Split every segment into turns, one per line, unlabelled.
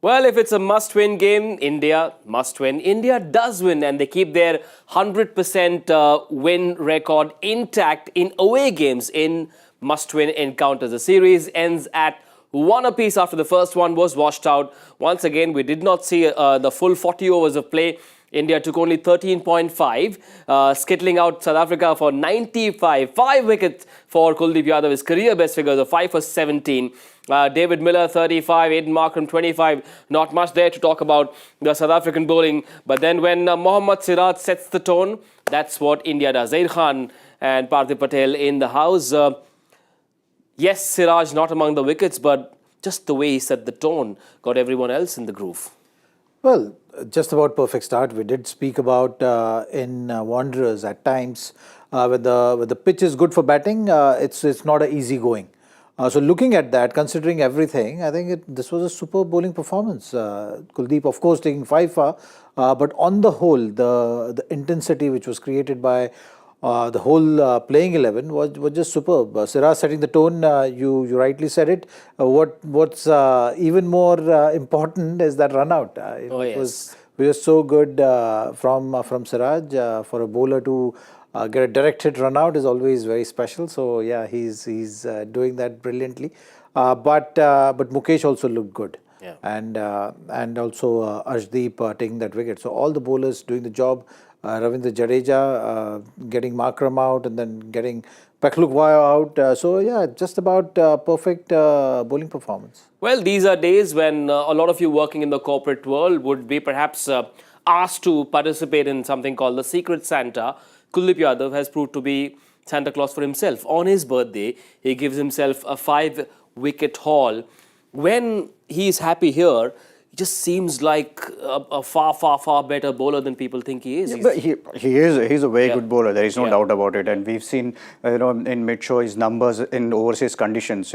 Well, if it's a must-win game, India must win. India does win, and they keep their 100% win record intact in away games in must-win encounters. The series ends at 1 apiece after the first one was washed out. Once again, we did not see the full 40 overs of play. India took only 13.5, skittling out South Africa for 95. 5 wickets for Kuldeep Jadeja, his career best figures of 5 for 17. David Miller 35, Aiden Markram 25. Not much there to talk about the South African bowling. But then when Mohammad Siraj sets the tone, that's what India does. Zaheer Khan and Parthiv Patel in the house. Yes, Siraj not among the wickets, but just the way he set the tone got everyone else in the groove.
Well, just about perfect start. We did speak about in Wanderers at times when the pitch is good for batting, it's not an easy going. So looking at that, considering everything, I think this was a superb bowling performance. Kuldeep, of course, taking 5 far, but on the whole, the intensity which was created by the whole playing 11 was just superb. Siraj setting the tone, you rightly said it. What's even more important is that run out. It was so good from Siraj. For a bowler to get a direct hit run out is always very special. So yeah, he's doing that brilliantly. But Mukesh also looked good.
Yeah.
And also Arshdeep taking that wicket. So all the bowlers doing the job. Ravindra Jadeja getting Markram out and then getting Paklukwayo out. So yeah, just about perfect bowling performance.
Well, these are days when a lot of you working in the corporate world would be perhaps asked to participate in something called the Secret Santa. Kuldeep Jadeja has proved to be Santa Claus for himself. On his birthday, he gives himself a 5-wicket haul. When he's happy here, he just seems like a far better bowler than people think he is.
Yeah, but he's a very good bowler. There is no doubt about it. And we've seen, in mid-show his numbers in overseas conditions.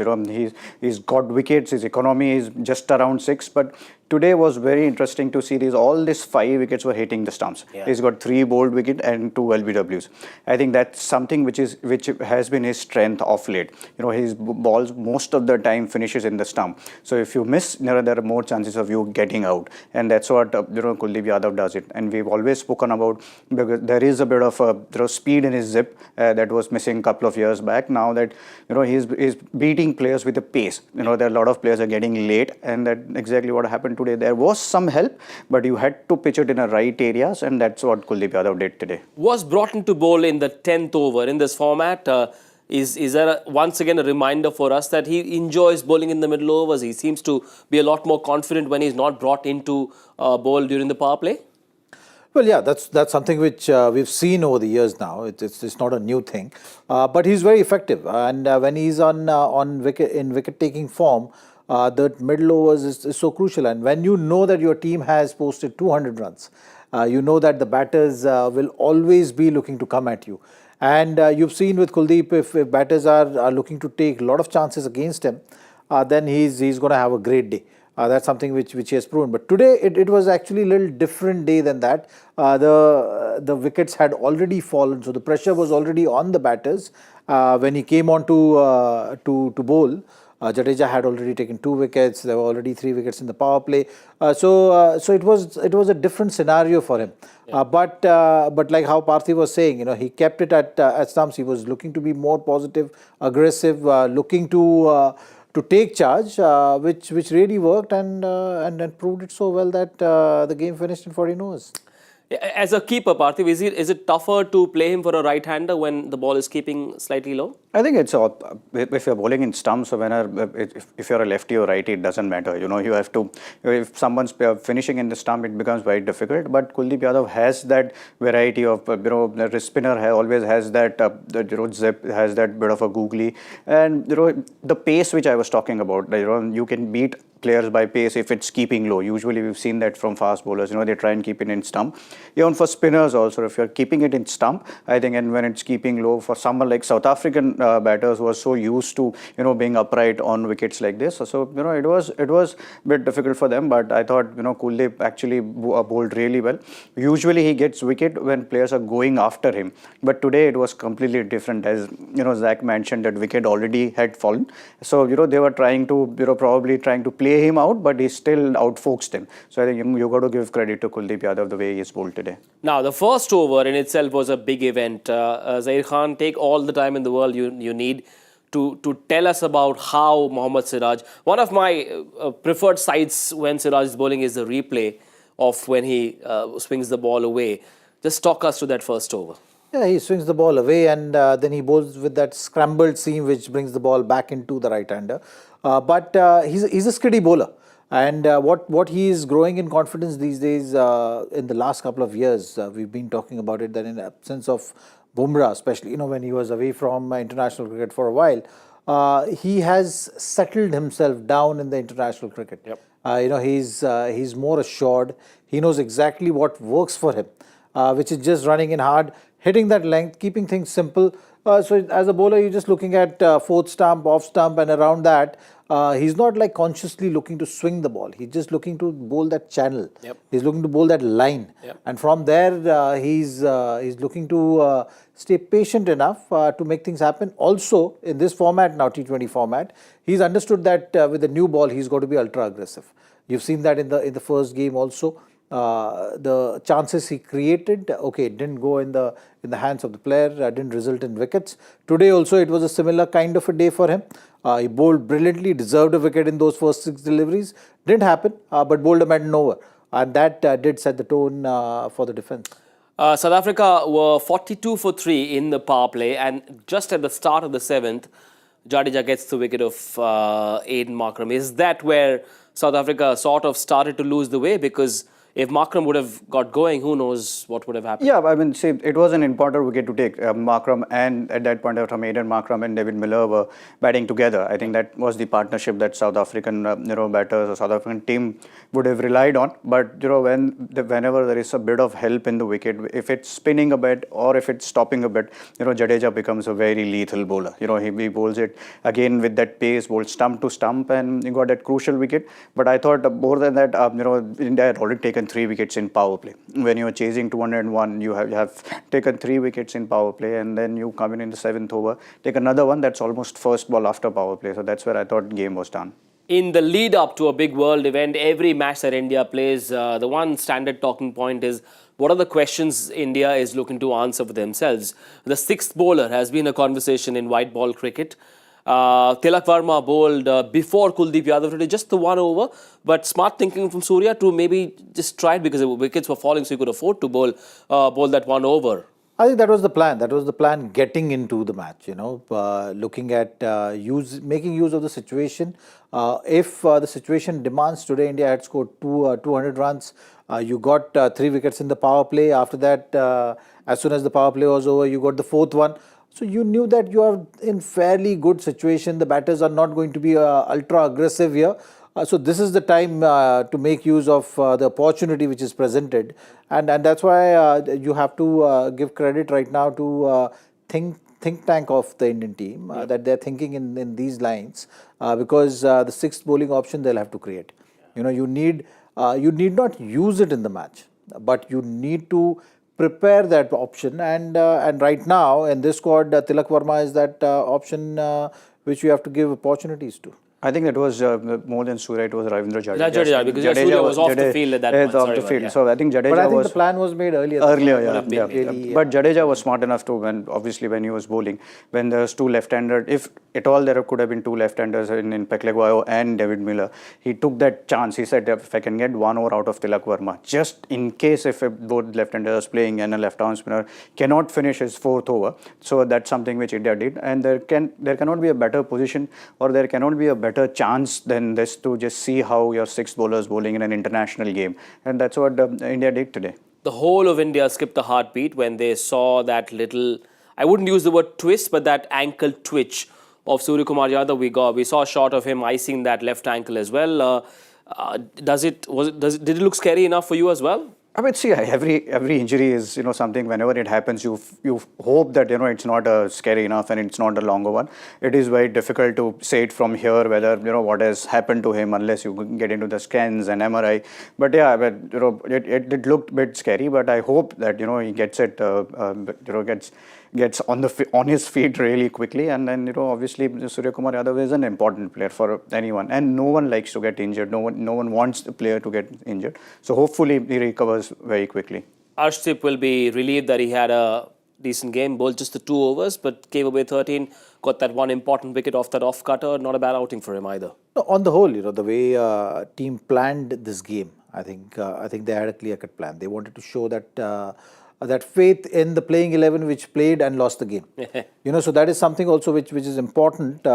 He's got wickets. His economy is just around 6. But today was very interesting to see all these 5 wickets were hitting the stumps. Yeah. He's got 3 bowled wickets and 2 LBWs. I think that's something which has been his strength of late. His balls most of the time finishes in the stump. So if you miss, there are more chances of you getting out, and that's what Kuldeep Jadeja does it. And we've always spoken about, because there is a bit of speed in his zip that was missing a couple of years back. Now that he's beating players with a pace. There are a lot of players are getting late, and that's exactly what happened today. There was some help, but you had to pitch it in the right areas, and that's what Kuldeep Jadeja did today.
Was brought into bowl in the 10th over in this format. Is there once again a reminder for us that he enjoys bowling in the middle overs? He seems to be a lot more confident when he's not brought into bowl during the power play.
Well, yeah, that's something which we've seen over the years now. It's not a new thing, but he's very effective. And when he's on wicket taking form, the middle overs is so crucial. And when you know that your team has posted 200 runs, you know that the batters will always be looking to come at you. And you've seen with Kuldeep, if batters are looking to take a lot of chances against him, then he's going to have a great day. That's something which he has proven. But today it was actually a little different day than that. The wickets had already fallen, so the pressure was already on the batters when he came on to bowl. Jadeja had already taken 2 wickets. There were already 3 wickets in the power play. So it was a different scenario for him. Yeah. But like how Parthiv was saying, he kept it at stumps. He was looking to be more positive, aggressive, looking to take charge, which really worked and proved it so well that the game finished in 14 overs.
As a keeper, Parthiv, is it tougher to play him for a right-hander when the ball is keeping slightly low?
I think it's if you're bowling in stumps, or if you're a lefty or righty, it doesn't matter. You have to, if someone's finishing in the stump, it becomes very difficult. But Kuldeep Jadeja has that variety of, the spinner always has that, zip, has that bit of a googly. And, the pace which I was talking about, you can beat players by pace if it's keeping low. Usually we've seen that from fast bowlers, they try and keep it in stump. Even for spinners also, if you're keeping it in stump, I think, and when it's keeping low, for someone like South African batters who are so used to, being upright on wickets like this. So, it was a bit difficult for them, but I thought, Kuldeep actually bowled really well. Usually he gets wicket when players are going after him, but today it was completely different. As, Zach mentioned, that wicket already had fallen. So, they were trying to, probably trying to play play him out, but he still outfoxed him. So I think you got to give credit to Kuldeep Yadav the way he's bowled today.
Now, the first over in itself was a big event. Zaheer Khan, take all the time in the world you need to tell us about how Mohammad Siraj, one of my preferred sites when Siraj is bowling is the replay of when he swings the ball away. Just talk us through that first over.
Yeah, he swings the ball away and then he bowls with that scrambled seam which brings the ball back into the right-hander. But he's a steady bowler. And what he is growing in confidence these days, in the last couple of years, we've been talking about it, that in absence of Bumrah, especially when he was away from international cricket for a while, he has settled himself down in the international cricket.
Yep.
He's more assured. He knows exactly what works for him, which is just running in hard, hitting that length, keeping things simple. So as a bowler, you're just looking at fourth stump, off stump, and around that. He's not like consciously looking to swing the ball. He's just looking to bowl that channel.
Yep.
He's looking to bowl that line.
Yep.
And from there, he's looking to stay patient enough to make things happen. Also, in this format now, T20 format, he's understood that with the new ball, he's got to be ultra aggressive. You've seen that in the first game also. The chances he created, okay, it didn't go in the hands of the player, didn't result in wickets. Today also it was a similar kind of a day for him. He bowled brilliantly, deserved a wicket in those first 6 deliveries. Didn't happen, but bowled a maiden over, and that did set the tone for the defence.
South Africa were 42 for 3 in the power play, and just at the start of the 7th, Jadeja gets the wicket of Aiden Markram. Is that where South Africa sort of started to lose the way? Because if Markram would have got going, who knows what would have happened?
Yeah, I mean, see, it was an important wicket to take. Markram and at that point of time, Aiden Markram and David Miller were batting together. I think that was the partnership that South African batters or South African team would have relied on. But whenever there is a bit of help in the wicket, if it's spinning a bit or if it's stopping a bit, Jadeja becomes a very lethal bowler. He bowls it again with that pace, bowls stump to stump, and he got that crucial wicket. But I thought more than that, India had already taken 3 wickets in power play. When you're chasing 201, you have taken 3 wickets in power play, and then you come in the 7th over, take another one. That's almost first ball after power play. So that's where I thought game was done.
In the lead up to a big world event, every match that India plays, the one standard talking point is what are the questions India is looking to answer for themselves. The 6th bowler has been a conversation in white ball cricket. Tilak Varma bowled before Kuldeep Yadav today, just the 1 over, but smart thinking from Surya to maybe just try it because the wickets were falling, so he could afford to bowl that 1 over.
I think that was the plan. That was the plan getting into the match, looking at making use of the situation. If the situation demands, today India had scored 200 runs. You got 3 wickets in the power play. After that, as soon as the power play was over, you got the 4th one. So you knew that you are in fairly good situation. The batters are not going to be ultra aggressive here. So this is the time to make use of the opportunity which is presented. And that's why you have to give credit right now to think tank of the Indian team, that they're thinking in these lines, because the 6th bowling option they'll have to create. You need not use it in the match, but you need to prepare that option, and right now in this squad, Tilak Varma is that option which you have to give opportunities to.
I think it was more than Surya, it was Ravindra Jadeja.
Jadeja, because Surya was off the field at that point.
Off the field. So I think Jadeja
But I think
was...
the plan was made earlier.
Really, But Jadeja was smart enough to, when he was bowling, when there's 2 left-handers, if at all there could have been 2 left-handers in Peklegwayo and David Miller, he took that chance. He said, if I can get 1 over out of Tilak Varma, just in case if both left-handers playing and a left-arm spinner cannot finish his 4th over. So that's something which India did, and there cannot be a better position, or there cannot be a better chance than this to just see how your 6 bowlers bowling in an international game, and that's what India did today.
The whole of India skipped a heartbeat when they saw that little, I wouldn't use the word twist, but that ankle twitch of Surya Kumar Yadav. We saw a shot of him icing that left ankle as well. Did it look scary enough for you as well?
I mean, see, every injury is, something, whenever it happens, you hope that, it's not scary enough and it's not a longer one. It is very difficult to say it from here, whether, what has happened to him, unless you get into the scans and MRI. But yeah, it looked a bit scary, but I hope that, he gets it, gets on his feet really quickly. And then obviously Suryakumar Yadav is an important player for anyone, and no one likes to get injured. No one wants the player to get injured. So hopefully he recovers very quickly.
Arshdeep will be relieved that he had a decent game, bowled just the 2 overs, but gave away 13, got that one important wicket off that off-cutter. Not a bad outing for him either.
No, on the whole, the way team planned this game, I think they had a clear-cut plan. They wanted to show that faith in the playing 11 which played and lost the game. So that is something also which is important.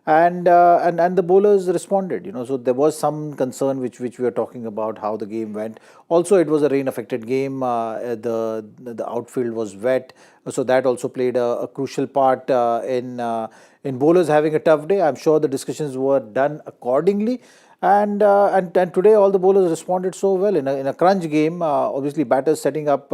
And the bowlers responded. So there was some concern which we were talking about how the game went. Also, it was a rain-affected game. The outfield was wet, so that also played a crucial part in bowlers having a tough day. I'm sure the discussions were done accordingly. And today all the bowlers responded so well in a crunch game. Obviously, batters setting up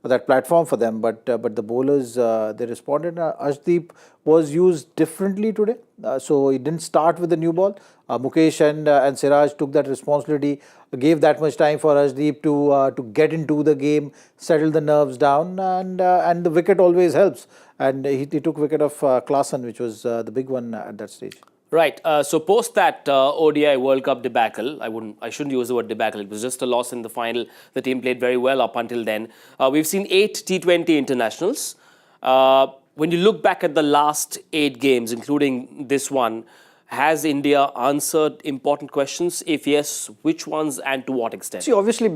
that platform for them, but the bowlers they responded. Arshdeep was used differently today, so he didn't start with the new ball. Mukesh and Siraj took that responsibility, gave that much time for Arshdeep to get into the game, settle the nerves down, and the wicket always helps. And he took wicket of Klaasen, which was the big one at that stage.
Right. So post that ODI World Cup debacle, I shouldn't use the word debacle. It was just a loss in the final. The team played very well up until then. We've seen 8 T20 internationals. When you look back at the last 8 games, including this one, has India answered important questions? If yes, which ones and to what extent?
See, obviously,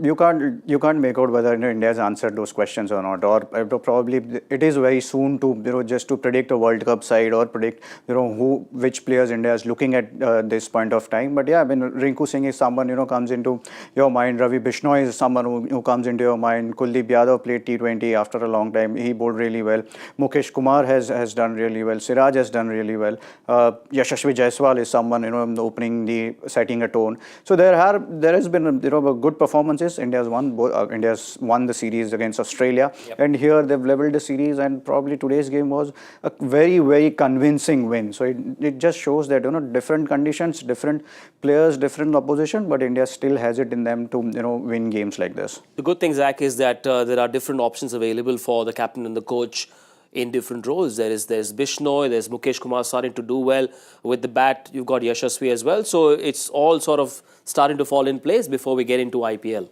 you can't make out whether India has answered those questions or not, or probably it is very soon to just to predict a World Cup side or predict which players India is looking at this point of time. But yeah, I mean, Rinku Singh is someone comes into your mind. Ravi Bishnoi is someone who comes into your mind. Kuldeep Jadeja played T20 after a long time. He bowled really well. Mukesh Kumar has done really well. Siraj has done really well. Yashasvi Jaiswal is someone opening setting a tone. So there has been good performances. India's won the series against Australia, and here they've leveled the series. And probably today's game was a very, very convincing win. So it just shows that different conditions, different players, different opposition, but India still has it in them to win games like this.
The good thing, Zach, is that there are different options available for the captain and the coach in different roles. There's Bishnoi, there's Mukesh Kumar starting to do well with the bat. You've got Yashasvi as well. So it's all sort of starting to fall in place before we get into IPL.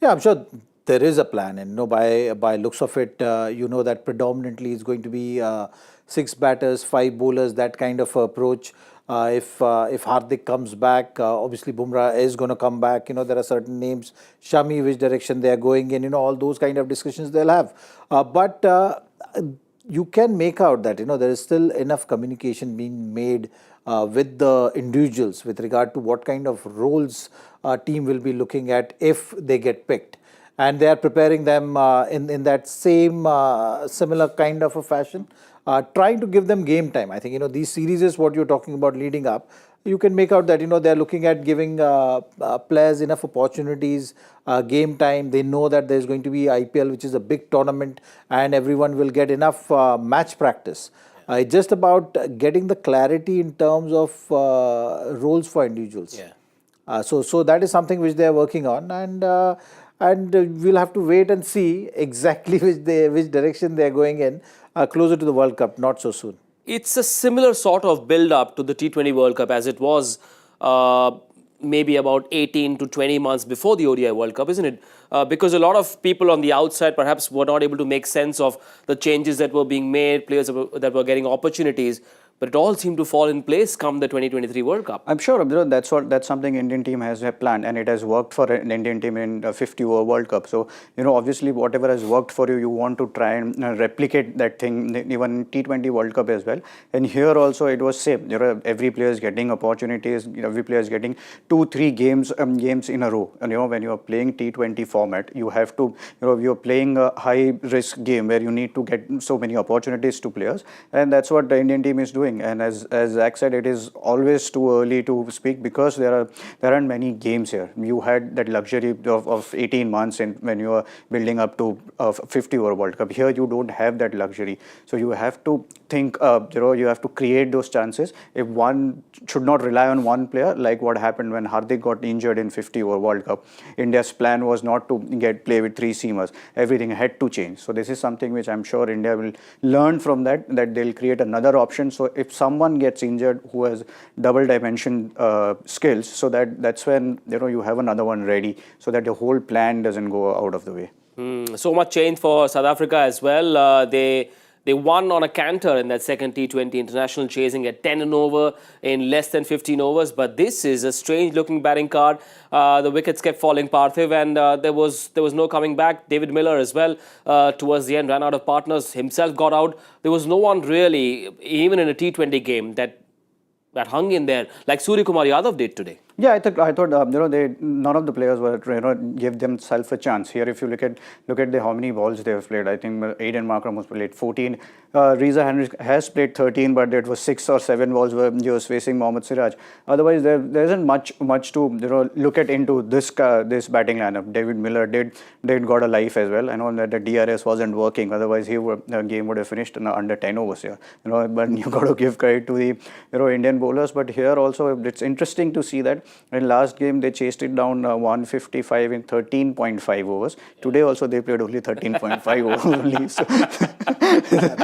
Yeah, I'm sure there is a plan, and by looks of it, that predominantly is going to be 6 batters, 5 bowlers, that kind of approach. If Hardik comes back, obviously Bumrah is going to come back. There are certain names, Shami, which direction they are going in. All those kind of discussions they'll have. But you can make out that there is still enough communication being made with the individuals with regard to what kind of roles a team will be looking at if they get picked, and they are preparing them in that same similar kind of a fashion, trying to give them game time. I think these series is what you're talking about leading up. You can make out that they're looking at giving players enough opportunities, game time. They know that there's going to be IPL, which is a big tournament, and everyone will get enough match practice. It's just about getting the clarity in terms of roles for individuals. So that is something which they are working on, and we'll have to wait and see exactly which direction they are going in closer to the World Cup. Not so soon.
It's a similar sort of build-up to the T20 World Cup as it was maybe about 18 to 20 months before the ODI World Cup, isn't it? Because a lot of people on the outside perhaps were not able to make sense of the changes that were being made, players that were getting opportunities. But it all seemed to fall in place come the 2023 World Cup.
I'm sure that's something Indian team has planned, and it has worked for an Indian team in a 50-over World Cup. So obviously whatever has worked for you, you want to try and replicate that thing even T20 World Cup as well. And here also it was same. Every player is getting opportunities. Every player is getting 2-3 games in a row. And when you are playing T20 format, you have to you're playing a high risk game where you need to get so many opportunities to players, and that's what the Indian team is doing. doing. And as Zach said, it is always too early to speak because there aren't many games here. You had that luxury of 18 months when you are building up to a 50 over World Cup. Here you don't have that luxury, so you have to think. You have to create those chances. If one should not rely on one player, like what happened when Hardik got injured in 50 over World Cup. India's plan was not to play with three seamers. Everything had to change. So this is something which I'm sure India will learn from that they'll create another option. So if someone gets injured who has double dimension skills, so that's when you have another one ready, so that the whole plan doesn't go out of the way.
So much change for South Africa as well. They won on a canter in that second T20 international, chasing at 10 and over in less than 15 overs. But this is a strange-looking batting card. The wickets kept falling, Parthiv, and there was no coming back. David Miller as well, towards the end, ran out of partners, himself got out. There was no one really, even in a T20 game, that hung in there like Suryakumar Yadav did today.
Yeah, I thought none of the players were give themselves a chance. Here, if you look at how many balls they have played, I think Aiden Markram has played 14. Reza Henry has played 13, but it was 6 or 7 balls where he was facing Mohammad Siraj. Otherwise, there isn't much to look at into this batting lineup. David Miller did got a life as well. I know that the DRS wasn't working. Otherwise, the game would have finished in under 10 overs here. But you got to give credit to the Indian bowlers. But here also, it's interesting to see that. In last game, they chased it down 155 in 13.5 overs. Today also, they played only 13.5 overs only. So,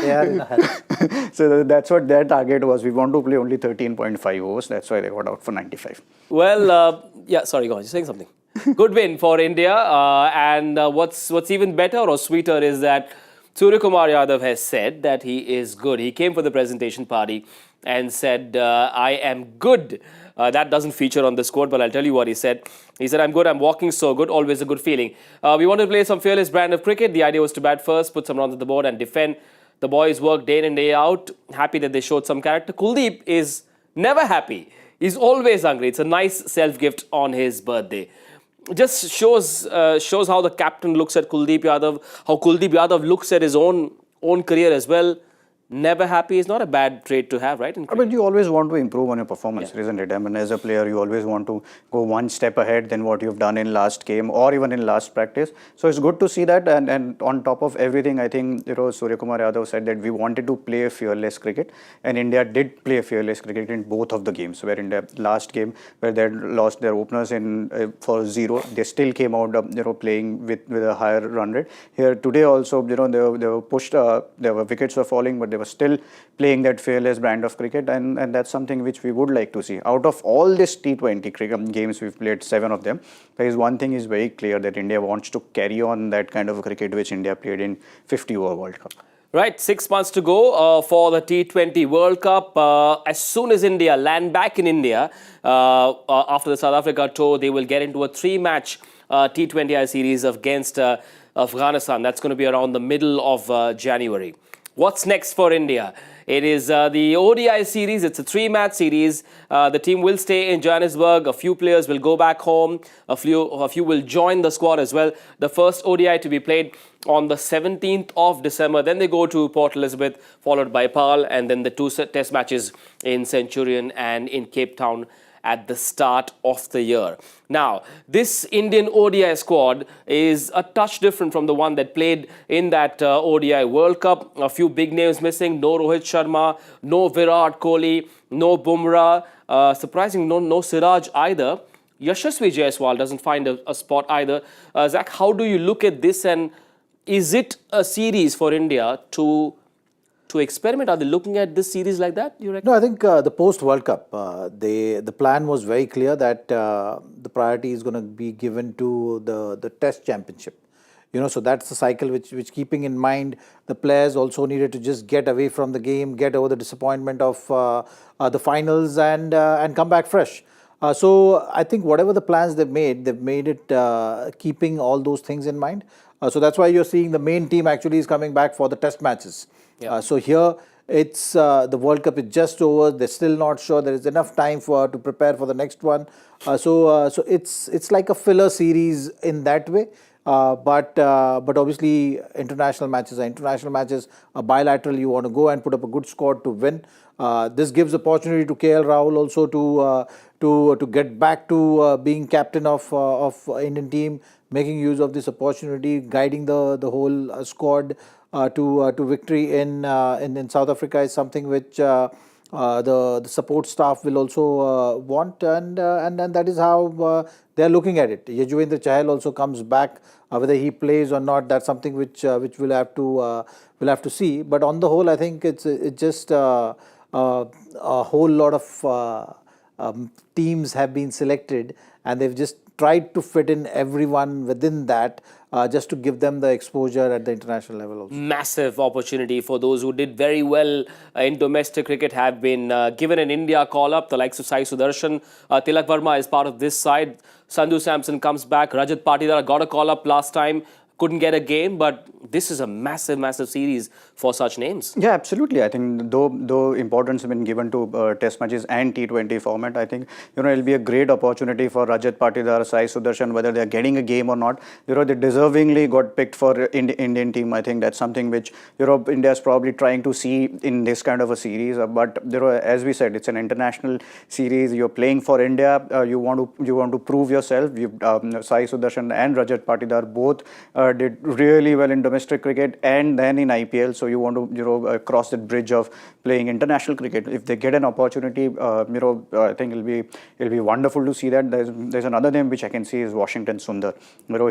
They are in a hurry.
so that's what their target was. We want to play only 13.5 overs. That's why they got out for 95.
Well, yeah, sorry, go on. You're saying something. Good win for India. And what's even better or sweeter is that Suryakumar Yadav has said that he is good. He came for the presentation party and said, I am good. That doesn't feature on the squad, but I'll tell you what he said. He said, I'm good, I'm walking so good, always a good feeling. We want to play some fearless brand of cricket. The idea was to bat first, put some runs on the board and defend. The boys work day in and day out. Happy that they showed some character. Kuldeep is never happy. He's always hungry. It's a nice self-gift on his birthday. Just shows how the captain looks at Kuldeep Yadav, how Kuldeep Yadav looks at his own career as well. Never happy is not a bad trait to have, right?
But you always want to improve on your performance, isn't it? I mean, as a player, you always want to go one step ahead than what you've done in last game or even in last practice. So it's good to see that. And on top of everything, I think Suryakumar Yadav said that we wanted to play fearless cricket, and India did play fearless cricket in both of the games. Where in the last game, where they lost their openers for 0, they still came out, playing with a higher run rate. Here today also, they were pushed. Their wickets were falling, but they were still playing that fearless brand of cricket, and that's something which we would like to see. Out of all this T20 cricket games, we've played 7 of them. There is one thing is very clear, that India wants to carry on that kind of cricket which India played in 50 over World Cup.
Right, 6 months to go for the T20 World Cup. As soon as India land back in India, after the South Africa tour, they will get into a 3-match T20I series against Afghanistan. That's going to be around the middle of January. What's next for India? It is the ODI series. It's a 3-match series. The team will stay in Johannesburg. A few players will go back home. A few will join the squad as well. The first ODI to be played on the 17th of December. Then they go to Port Elizabeth, followed by Paarl, and then the 2 test matches in Centurion and in Cape Town at the start of the year. Now, this Indian ODI squad is a touch different from the one that played in that ODI World Cup. A few big names missing. No Rohit Sharma, no Virat Kohli, no Bumrah. Surprising, no Siraj either. Yashasvi Jaiswal doesn't find a spot either. Zach, how do you look at this, and is it a series for India to experiment? Are they looking at this series like that, you reckon?
No, I think the post-World Cup, the plan was very clear that the priority is going to be given to the Test Championship. So that's the cycle which keeping in mind, the players also needed to just get away from the game, get over the disappointment of the finals and come back fresh. So I think whatever the plans they've made it keeping all those things in mind. So that's why you're seeing the main team actually is coming back for the Test matches. Yeah. So here it's the World Cup is just over. They're still not sure there is enough time to prepare for the next one. So it's like a filler series in that way. But obviously international matches are international matches. Bilateral, you want to go and put up a good score to win. This gives opportunity to KL Rahul also to get back to being captain of Indian team, making use of this opportunity, guiding the whole squad to victory in South Africa is something which the support staff will also want, and that is how they are looking at it. Yajuvendra Chahal also comes back, whether he plays or not. That's something which we'll have to see. But on the whole, I think it's just a whole lot of teams have been selected, and they've just tried to fit in everyone within that, just to give them the exposure at the international level also.
Massive opportunity for those who did very well in domestic cricket, have been given an India call-up. The likes of Sai Sudarshan, Tilak Verma is part of this side. Sanju Samson comes back. Rajat Patidar got a call-up last time. Couldn't get a game, but this is a massive series for such names.
Yeah, absolutely. I think though importance has been given to test matches and T20 format, I think it'll be a great opportunity for Rajat Patidar, Sai Sudarshan, whether they're getting a game or not. They deservingly got picked for Indian team. I think that's something which India is probably trying to see in this kind of a series. But as we said, it's an international series. You're playing for India. You want to prove yourself. Sai Sudarshan and Rajat Patidar both did really well in domestic cricket and then in IPL. So you want to cross that bridge of playing international cricket. If they get an opportunity, I think it'll be wonderful to see that. There's another name which I can see is Washington Sundar.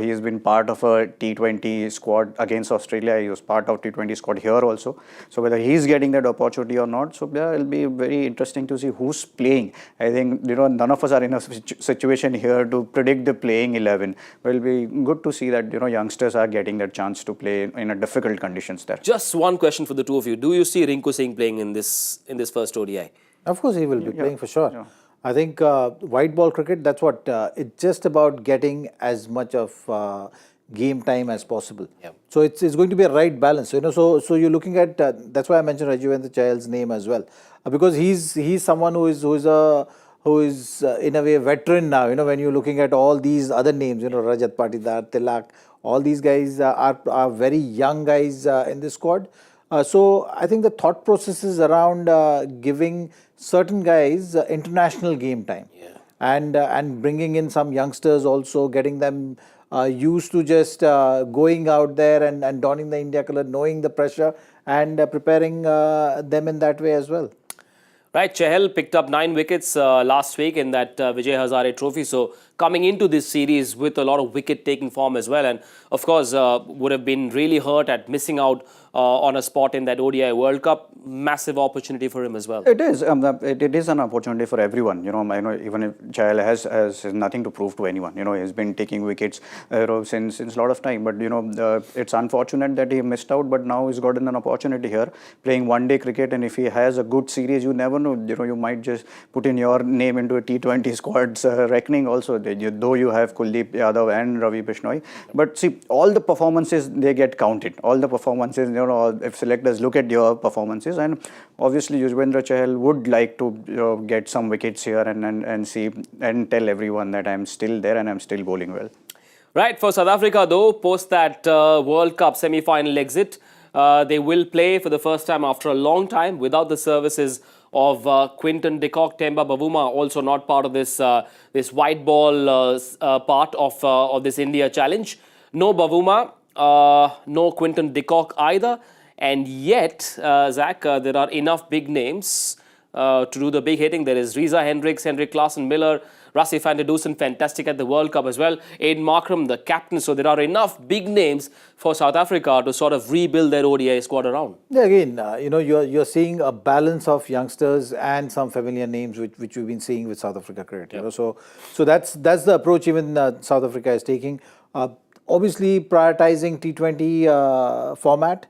He has been part of a T20 squad against Australia. He was part of T20 squad here also. So whether he's getting that opportunity or not, so yeah, it'll be very interesting to see who's playing. I think none of us are in a situation here to predict the playing 11. But it'll be good to see that youngsters are getting that chance to play in a difficult conditions there.
Just one question for the two of you. Do you see Rinku Singh playing in this first ODI?
Of course he will be playing for sure. Yeah. I think white ball cricket, that's what, it's just about getting as much of game time as possible. Yeah. So it's going to be a right balance. So you're looking at, that's why I mentioned Yajuvendra Chahal's name as well. Because he's someone who is in a way a veteran now. When you're looking at all these other names, Rajat Patidar, Tilak, all these guys are very young guys in this squad. So I think the thought process is around giving certain guys international game time, and bringing in some youngsters also, getting them used to just going out there and donning the India colour, knowing the pressure, and preparing them in that way as well.
Right, Chahal picked up 9 wickets last week in that Vijay Hazare Trophy. So coming into this series with a lot of wicket-taking form as well, and of course would have been really hurt at missing out on a spot in that ODI World Cup. Massive opportunity for him as well.
It is. It is an opportunity for everyone. I know even if Chahal has nothing to prove to anyone. He's been taking wickets since a lot of time. But it's unfortunate that he missed out. But now he's gotten an opportunity here, playing one-day cricket. And if he has a good series, you never know. You might just put in your name into a T20 squad's reckoning also. Though you have Kuldeep Yadav and Ravi Bishnoi, but see, all the performances, they get counted. All the performances, if selectors look at your performances, and obviously Yuzvendra Chahal would like to get some wickets here and see and tell everyone that I'm still there and I'm still bowling well.
Right, for South Africa though, post that World Cup semi-final exit, they will play for the first time after a long time without the services of Quinton de Kock. Temba Bavuma also not part of this this white ball part of this India challenge. No Bavuma, no Quinton de Kock either, and yet Zach, there are enough big names to do the big hitting. There is Reza Hendricks, Henrik Klaassen, Miller, Rassie van der Dusen, fantastic at the World Cup as well. Aiden Markram, the captain. So there are enough big names for South Africa to sort of rebuild their ODI squad around.
Yeah, again, you're seeing a balance of youngsters and some familiar names which we've been seeing with South Africa cricket. So that's the approach even South Africa is taking. Obviously, prioritizing T20 format.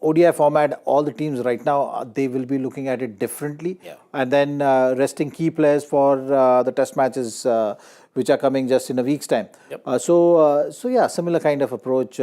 ODI format, all the teams right now, they will be looking at it differently. And then resting key players for the test matches, which are coming just in a week's time.
Yep.
So yeah, similar kind of approach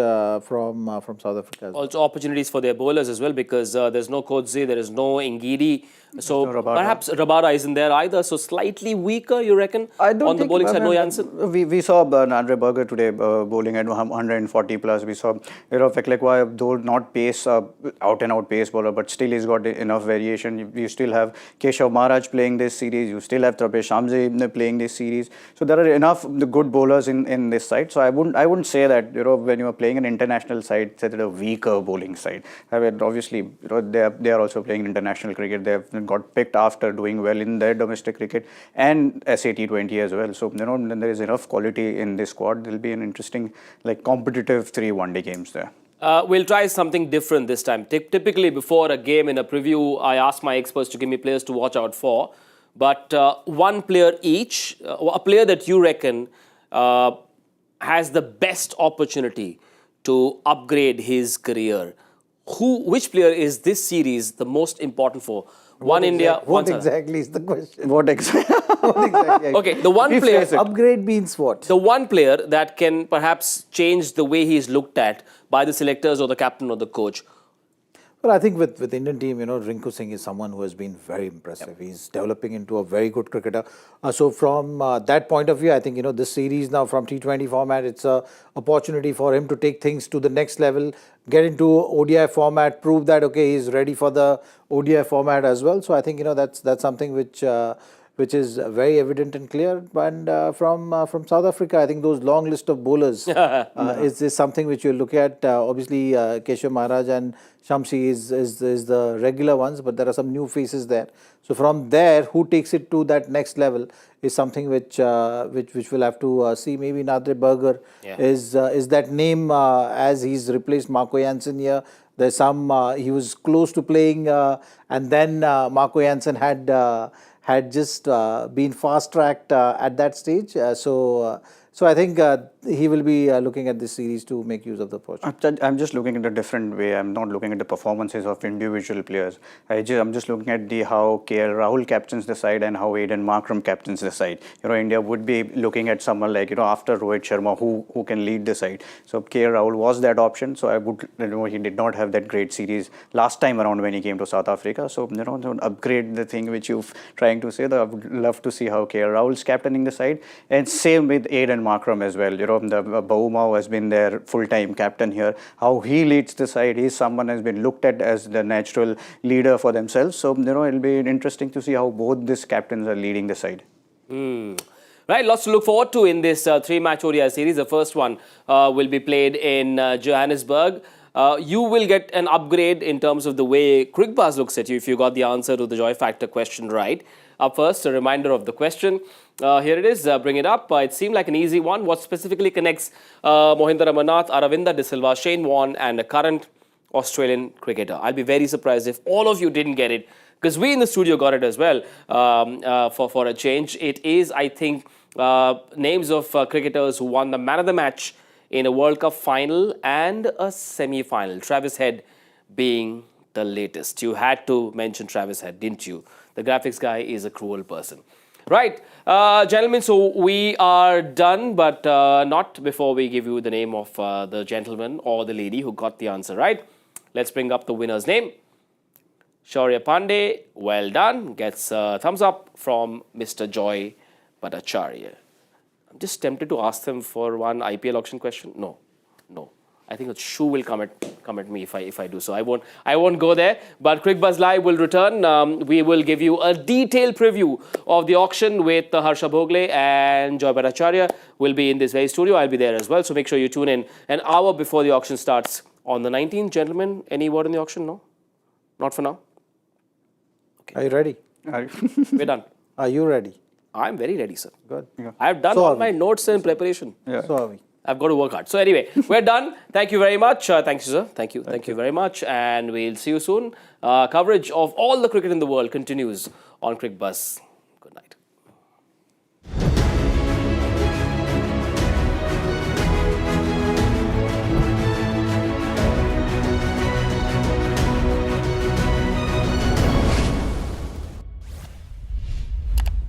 from South Africa.
Also opportunities for their bowlers as well, because there's no Kodzi, there is no Ngidi. So perhaps Rabada isn't there either. So slightly weaker, you reckon,
I don't
on the
think,
bowling side, no Jansen?
We saw Andre Berger today bowling at 140 plus. We saw Veklekwa, though not pace, out and out pace bowler, but still he's got enough variation. You still have Keshav Maharaj playing this series. You still have Trapesh Shamsi playing this series. So there are enough good bowlers in this side. So I wouldn't say that when you are playing an international side, say that a weaker bowling side. I mean, obviously they are also playing international cricket. They have got picked after doing well in their domestic cricket and SAT20 as well. So then there is enough quality in this squad. There'll be an interesting, competitive 3 one-day games there.
We'll try something different this time. Typically, before a game in a preview, I ask my experts to give me players to watch out for. But one player each, a player that you reckon has the best opportunity to upgrade his career. Which player is this series the most important for? One India, one
What exactly is the question?
What exactly?
Okay, the one player.
Upgrade means what?
The one player that can perhaps change the way he is looked at by the selectors or the captain or the coach.
Well, I think with Indian team, Rinku Singh is someone who has been very impressive. Yep. He's developing into a very good cricketer. So from that point of view, I think, this series now from T20 format, it's a opportunity for him to take things to the next level, get into ODI format, prove that, okay, he's ready for the ODI format as well. So I think, that's something which is very evident and clear. And from South Africa, I think those long list of bowlers is something which you look at. Obviously, Keshav Maharaj and Shamsi is the regular ones, but there are some new faces there. So from there, who takes it to that next level is something which we'll have to see. Maybe Andre Berger is that name as he's replaced Marco Jansen here. There's some he was close to playing, and then Marco Jansen had just been fast-tracked at that stage. So I think he will be looking at this series to make use of the opportunity.
I'm just looking at a different way. I'm not looking at the performances of individual players. I'm just looking at how KL Rahul captains the side and how Aiden Markram captains the side. India would be looking at someone like, after Rohit Sharma, who can lead the side. So KL Rahul was that option. So I would, he did not have that great series last time around when he came to South Africa. So, upgrade the thing which you're trying to say. I would love to see how KL Rahul's captaining the side. And same with Aiden Markram as well. The Baumau has been their full-time captain here. How he leads the side, he's someone has been looked at as the natural leader for themselves. So, it'll be interesting to see how both these captains are leading the side.
Right, lots to look forward to in this 3-match ODI series. The first one will be played in Johannesburg. You will get an upgrade in terms of the way Cricbuzz looks at you if you got the answer to the Joy Factor question right. Up first, a reminder of the question. Here it is. Bring it up. It seemed like an easy one. What specifically connects Mohinder Amarnath, Aravinda De Silva, Shane Warne and a current Australian cricketer? I'll be very surprised if all of you didn't get it, because we in the studio got it as well for a change. It is, I think, names of cricketers who won the man of the match in a World Cup final and a semi-final. Travis Head being the latest. You had to mention Travis Head, didn't you? The graphics guy is a cruel person. Right, gentlemen, so we are done, but not before we give you the name of the gentleman or the lady who got the answer right. Let's bring up the winner's name. Shaurya Pandey, well done, gets a thumbs up from Mr. Joy Bhattacharya. I'm just tempted to ask them for one IPL auction question. No. I think a shoe will come at me if I do so. I won't go there. But Cricbuzz Live will return. We will give you a detailed preview of the auction with Harsha Bhogle and Joy Bhattacharya will be in this very studio. I'll be there as well. So make sure you tune in an hour before the auction starts on the 19th. Gentlemen, any word on the auction? No? Not for now?
Okay. Are you ready?
We're done.
Are you ready?
I'm very ready, sir.
Good. Yeah.
I've done all my notes and preparation.
Yeah. So are we.
I've got to work hard. So anyway, we're done. Thank you very much. Thank you, sir. Thank you very much. And we'll see you soon. Coverage of all the cricket in the world continues on Cricbuzz.